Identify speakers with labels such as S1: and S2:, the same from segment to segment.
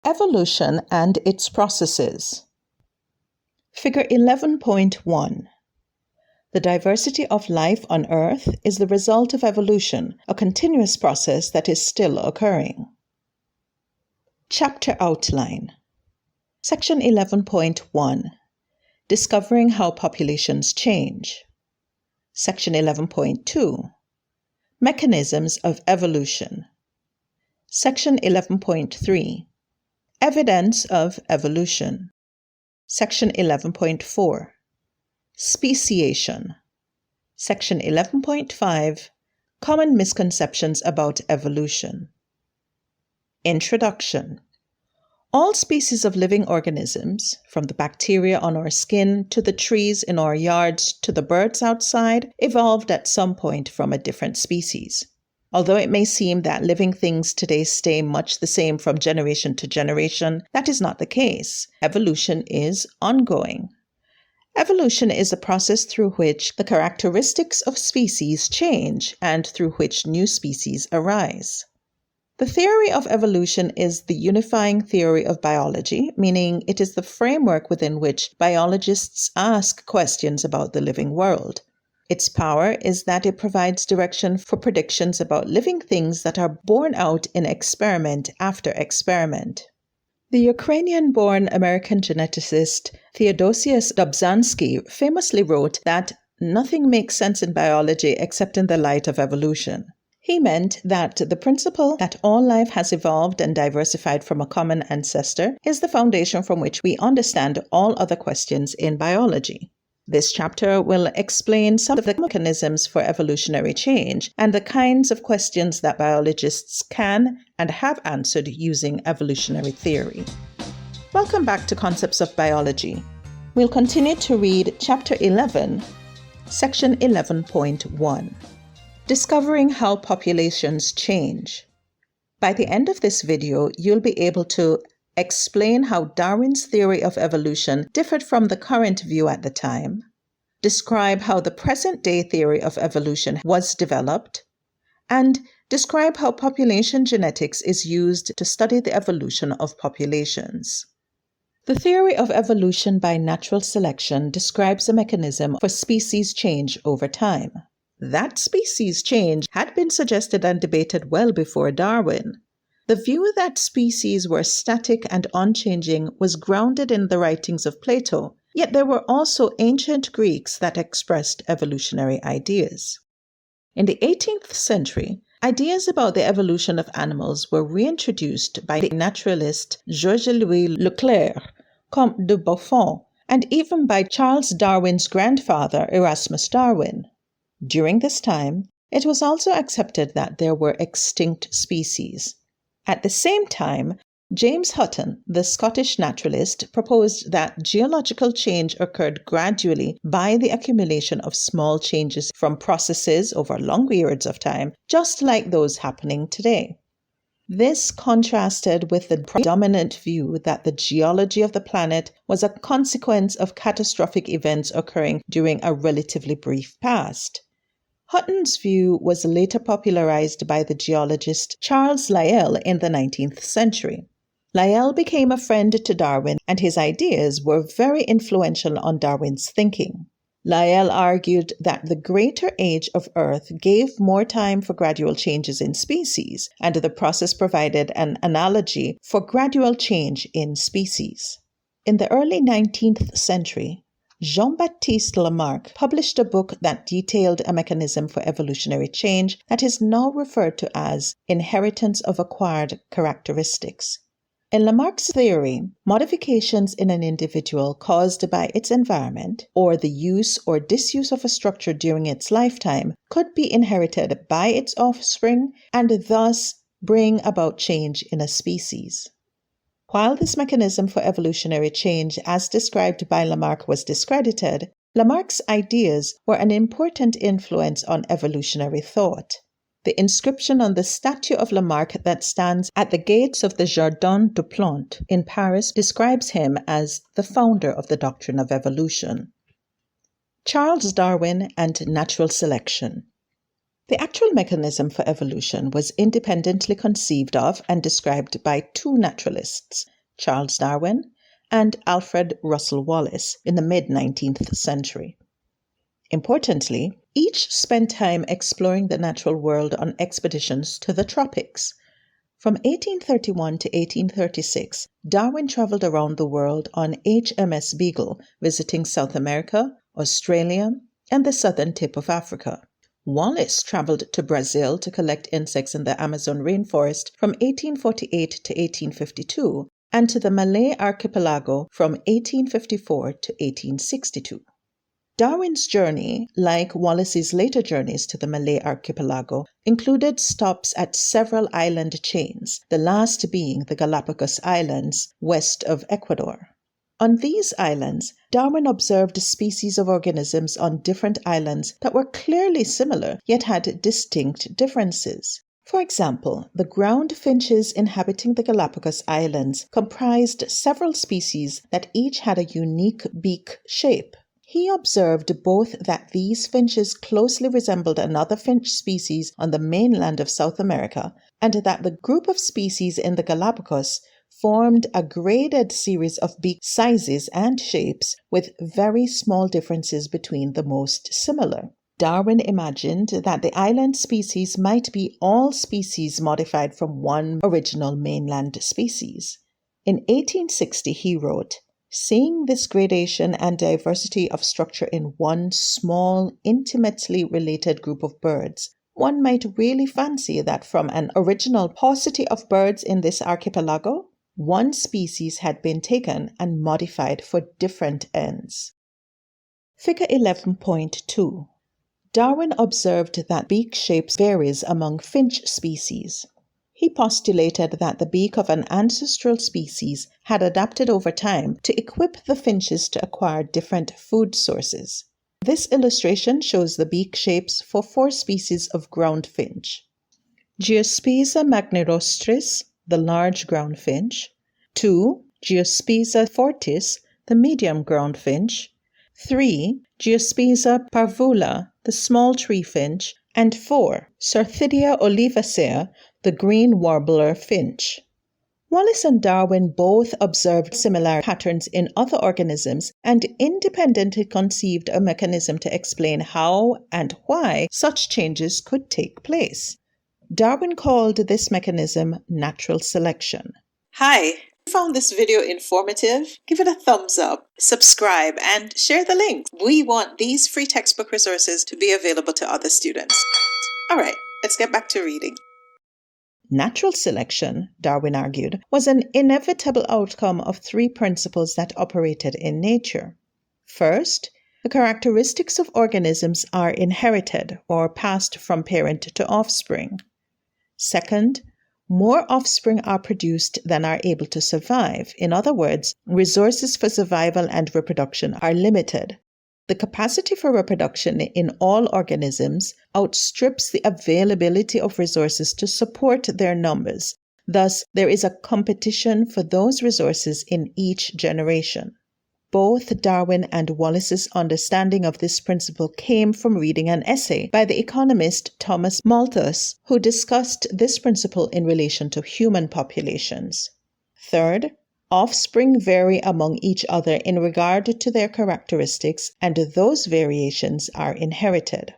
S1: Evolution and its processes. Figure 11.1. The diversity of life on Earth is the result of evolution, a continuous process that is still occurring. Chapter Outline. Section 11.1. Discovering how populations change. Section 11.2. Mechanisms of evolution. Section 11.3. Evidence of evolution. Section 11.4. Speciation. Section 11.5. Common misconceptions about evolution. Introduction. All species of living organisms, from the bacteria on our skin to the trees in our yards to the birds outside, evolved at some point from a different species. Although it may seem that living things today stay much the same from generation to generation, that is not the case. Evolution is ongoing. Evolution is a process through which the characteristics of species change and through which new species arise. The theory of evolution is the unifying theory of biology, meaning it is the framework within which biologists ask questions about the living world. Its power is that it provides direction for predictions about living things that are borne out in experiment after experiment. The Ukrainian-born American geneticist Theodosius Dobzhansky famously wrote that nothing makes sense in biology except in the light of evolution. He meant that the principle that all life has evolved and diversified from a common ancestor is the foundation from which we understand all other questions in biology. This chapter will explain some of the mechanisms for evolutionary change and the kinds of questions that biologists can and have answered using evolutionary theory. Welcome back to Concepts of Biology. We'll continue to read Chapter 11, Section 11.1. Discovering how populations change. By the end of this video, you'll be able to explain how Darwin's theory of evolution differed from the current view at the time, describe how the present-day theory of evolution was developed, and describe how population genetics is used to study the evolution of populations. The theory of evolution by natural selection describes a mechanism for species change over time. That species change had been suggested and debated well before Darwin. The view that species were static and unchanging was grounded in the writings of Plato, yet there were also ancient Greeks that expressed evolutionary ideas. In the 18th century, ideas about the evolution of animals were reintroduced by the naturalist Georges-Louis Leclerc, Comte de Buffon, and even by Charles Darwin's grandfather, Erasmus Darwin. During this time, it was also accepted that there were extinct species. At the same time, James Hutton, the Scottish naturalist, proposed that geological change occurred gradually by the accumulation of small changes from processes over long periods of time, just like those happening today. This contrasted with the predominant view that the geology of the planet was a consequence of catastrophic events occurring during a relatively brief past. Hutton's view was later popularized by the geologist Charles Lyell in the 19th century. Lyell became a friend to Darwin, and his ideas were very influential on Darwin's thinking. Lyell argued that the greater age of Earth gave more time for gradual changes in species, and the process provided an analogy for gradual change in species. In the early 19th century, Jean-Baptiste Lamarck published a book that detailed a mechanism for evolutionary change that is now referred to as inheritance of acquired characteristics. In Lamarck's theory, modifications in an individual caused by its environment, or the use or disuse of a structure during its lifetime, could be inherited by its offspring and thus bring about change in a species. While this mechanism for evolutionary change, as described by Lamarck, was discredited, Lamarck's ideas were an important influence on evolutionary thought. The inscription on the statue of Lamarck that stands at the gates of the Jardin des Plantes in Paris describes him as the founder of the doctrine of evolution. Charles Darwin and natural selection. The actual mechanism for evolution was independently conceived of and described by two naturalists, Charles Darwin, and Alfred Russel Wallace in the mid-19th century. Importantly, each spent time exploring the natural world on expeditions to the tropics. From 1831 to 1836, Darwin traveled around the world on HMS Beagle, visiting South America, Australia, and the southern tip of Africa. Wallace traveled to Brazil to collect insects in the Amazon rainforest from 1848 to 1852, and to the Malay archipelago from 1854 to 1862. Darwin's journey, like Wallace's later journeys to the Malay archipelago, included stops at several island chains, the last being the Galapagos Islands west of Ecuador. On these islands, Darwin observed species of organisms on different islands that were clearly similar, yet had distinct differences. For example, the ground finches inhabiting the Galapagos Islands comprised several species that each had a unique beak shape. He observed both that these finches closely resembled another finch species on the mainland of South America, and that the group of species in the Galapagos formed a graded series of beak sizes and shapes with very small differences between the most similar. Darwin imagined that the island species might be all species modified from one original mainland species. In 1860, he wrote, "Seeing this gradation and diversity of structure in one small, intimately related group of birds, one might really fancy that from an original paucity of birds in this archipelago, one species had been taken and modified for different ends." Figure 11.2. Darwin observed that beak shapes varies among finch species. He postulated that the beak of an ancestral species had adapted over time to equip the finches to acquire different food sources. This illustration shows the beak shapes for 4 species of ground finch. Geospiza magnirostris, the large ground finch. 2. Geospiza fortis, the medium ground finch. 3. Geospiza parvula, the small tree finch. And 4. Certhidia olivacea, the green warbler finch. Wallace and Darwin both observed similar patterns in other organisms and independently conceived a mechanism to explain how and why such changes could take place. Darwin called this mechanism natural selection. Hi! If you found this video informative, give it a thumbs up, subscribe, and share the link. We want these free textbook resources to be available to other students. All right, let's get back to reading. Natural selection, Darwin argued, was an inevitable outcome of 3 principles that operated in nature. First, the characteristics of organisms are inherited or passed from parent to offspring. Second, more offspring are produced than are able to survive. In other words, resources for survival and reproduction are limited. The capacity for reproduction in all organisms outstrips the availability of resources to support their numbers. Thus, there is a competition for those resources in each generation. Both Darwin and Wallace's understanding of this principle came from reading an essay by the economist Thomas Malthus, who discussed this principle in relation to human populations. Third, offspring vary among each other in regard to their characteristics, and those variations are inherited.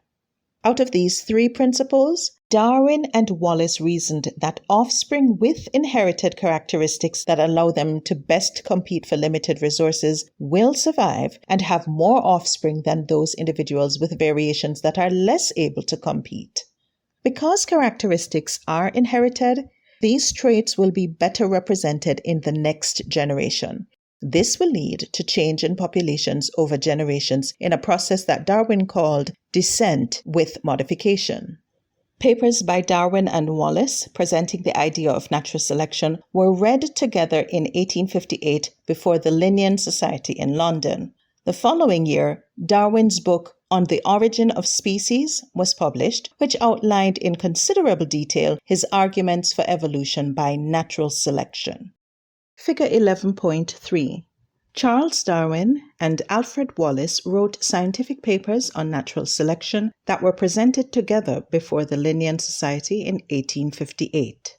S1: Out of these 3 principles, Darwin and Wallace reasoned that offspring with inherited characteristics that allow them to best compete for limited resources will survive and have more offspring than those individuals with variations that are less able to compete. Because characteristics are inherited, these traits will be better represented in the next generation. This will lead to change in populations over generations in a process that Darwin called descent with modification. Papers by Darwin and Wallace presenting the idea of natural selection were read together in 1858 before the Linnean Society in London. The following year, Darwin's book On the Origin of Species was published, which outlined in considerable detail his arguments for evolution by natural selection. Figure 11.3. Charles Darwin and Alfred Wallace wrote scientific papers on natural selection that were presented together before the Linnean Society in 1858.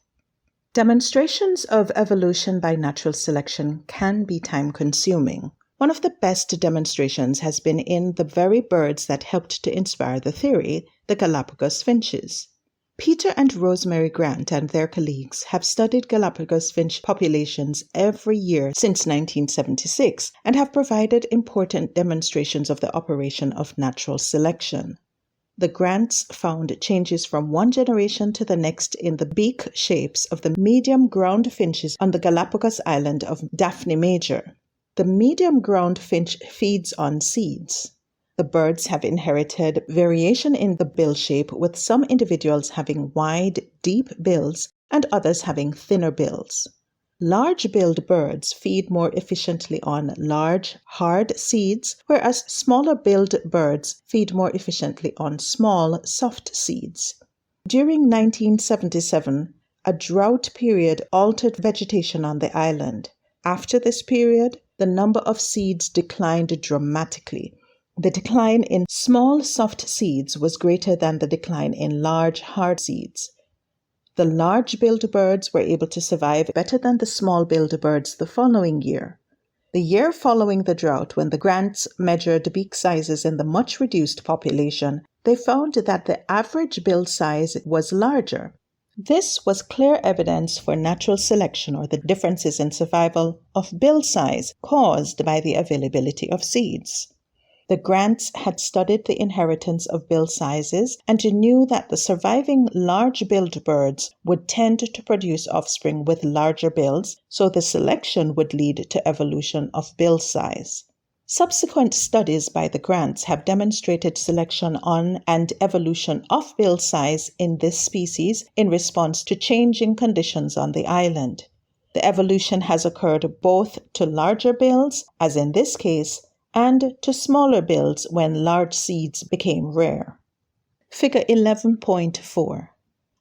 S1: Demonstrations of evolution by natural selection can be time-consuming. One of the best demonstrations has been in the very birds that helped to inspire the theory, the Galapagos finches. Peter and Rosemary Grant and their colleagues have studied Galapagos finch populations every year since 1976 and have provided important demonstrations of the operation of natural selection. The Grants found changes from one generation to the next in the beak shapes of the medium ground finches on the Galapagos island of Daphne Major. The medium ground finch feeds on seeds. The birds have inherited variation in the bill shape, with some individuals having wide, deep bills and others having thinner bills. Large-billed birds feed more efficiently on large, hard seeds, whereas smaller-billed birds feed more efficiently on small, soft seeds. During 1977, a drought period altered vegetation on the island. After this period, the number of seeds declined dramatically. The decline in small, soft seeds was greater than the decline in large, hard seeds. The large-billed birds were able to survive better than the small-billed birds the following year. The year following the drought, when the Grants measured beak sizes in the much-reduced population, they found that the average bill size was larger. This was clear evidence for natural selection, or the differences in survival of bill size caused by the availability of seeds. The Grants had studied the inheritance of bill sizes and knew that the surviving large-billed birds would tend to produce offspring with larger bills, so the selection would lead to evolution of bill size. Subsequent studies by the Grants have demonstrated selection on and evolution of bill size in this species in response to changing conditions on the island. The evolution has occurred both to larger bills, as in this case, and to smaller bills when large seeds became rare. Figure 11.4.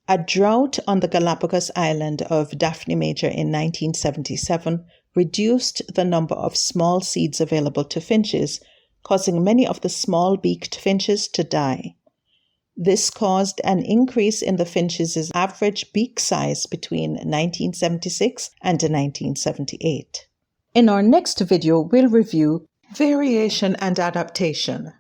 S1: A drought on the Galapagos island of Daphne Major in 1977 reduced the number of small seeds available to finches, causing many of the small-beaked finches to die. This caused an increase in the finches' average beak size between 1976 and 1978. In our next video, we'll review variation and adaptation.